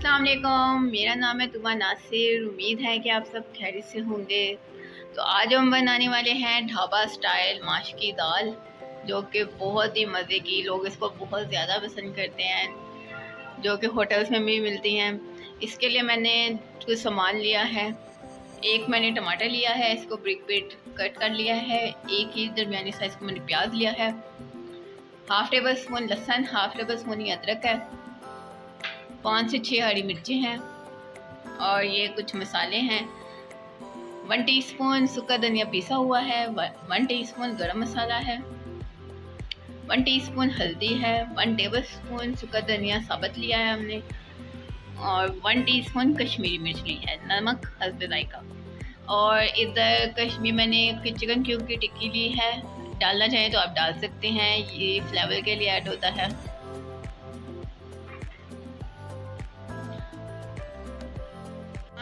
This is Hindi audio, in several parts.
अस्सलाम वालेकुम, मेरा नाम है तुमा नासिर। उम्मीद है कि आप सब खैरियत से होंगे। तो आज हम बनाने वाले हैं ढाबा स्टाइल माश की दाल, जो कि बहुत ही मज़े की, लोग इसको बहुत ज़्यादा पसंद करते हैं, जो कि होटल्स में भी मिलती हैं। इसके लिए मैंने कुछ सामान लिया है। एक मैंने टमाटर लिया है, इसको ब्रिक ब्रिक कट कर लिया है। एक ही दरमियानी साइज़ को मैंने प्याज लिया है। हाफ़ टेबल स्पून लहसुन, हाफ़ टेबल स्पून ही अदरक है। 5 से 6 हरी मिर्ची हैं और ये कुछ मसाले हैं। 1 टीस्पून सूखा धनिया पिसा हुआ है, 1 टीस्पून गरम मसाला है, 1 टीस्पून हल्दी है, 1 टेबल स्पून सूखा धनिया साबुत लिया है हमने, और 1 टीस्पून कश्मीरी मिर्च ली है, नमक हस्बे जायका। और इधर कश्मीर मैंने चिकन क्यूब की टिक्की ली है। डालना चाहें तो आप डाल सकते हैं, ये फ्लेवर के लिए ऐड होता है।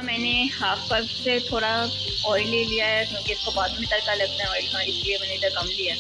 मैंने हाफ कप से थोड़ा ऑयल ले लिया है, क्योंकि इसको बाद में तड़का लगता है ऑयल का, इसलिए मैंने इधर कम लिया।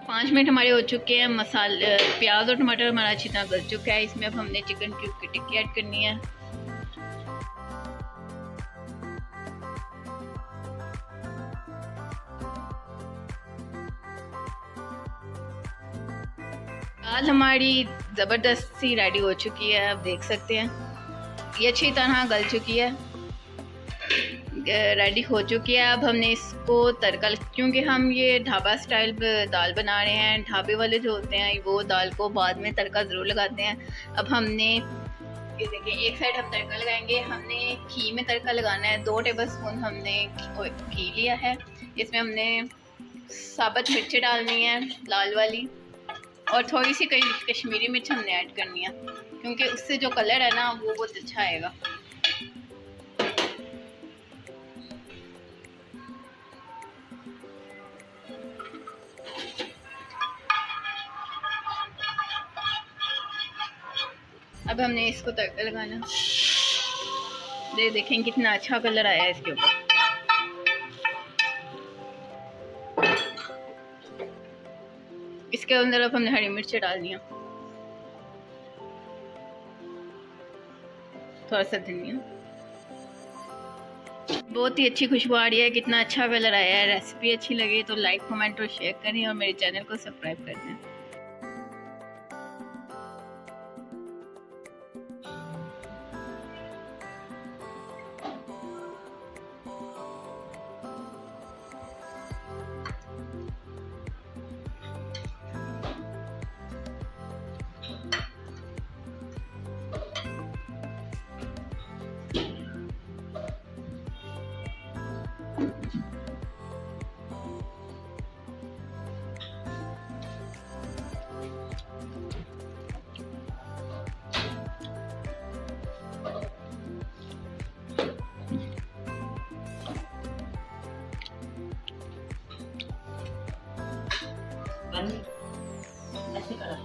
5 मिनट हमारे हो चुके हैं। मसाले प्याज और टमाटर हमारा अच्छी तरह गल चुका है। इसमें अब हमने चिकन क्यूब की टिक्की ऐड करनी है। दाल हमारी ज़बरदस्त सी रेडी हो चुकी है, आप देख सकते हैं ये अच्छी तरह गल चुकी है, रेडी हो चुकी है। अब हमने इसको तड़का, क्योंकि हम ये ढाबा स्टाइल दाल बना रहे हैं, ढाबे वाले जो होते हैं वो दाल को बाद में तड़का ज़रूर लगाते हैं। अब हमने ये देखिए, एक साइड हम तड़का लगाएंगे। हमने घी में तड़का लगाना है। 2 टेबल स्पून हमने घी लिया है। इसमें हमने साबुत मिर्ची डालनी है, लाल वाली, और थोड़ी सी कश्मीरी मिर्च हमने ऐड करनी है, क्योंकि उससे जो कलर है ना वो बहुत अच्छा आएगा। अब हमने इसको तड़का लगाना। देखें कितना अच्छा कलर आया है इसके ऊपर। इसके अंदर अब हमने हरी मिर्च डालनी है, थोड़ा सा धनिया। बहुत ही अच्छी खुशबू आ रही है, कितना अच्छा कलर आया है। रेसिपी अच्छी लगे तो लाइक कमेंट और शेयर करें, और मेरे चैनल को सब्सक्राइब कर दें। ऐसे करा।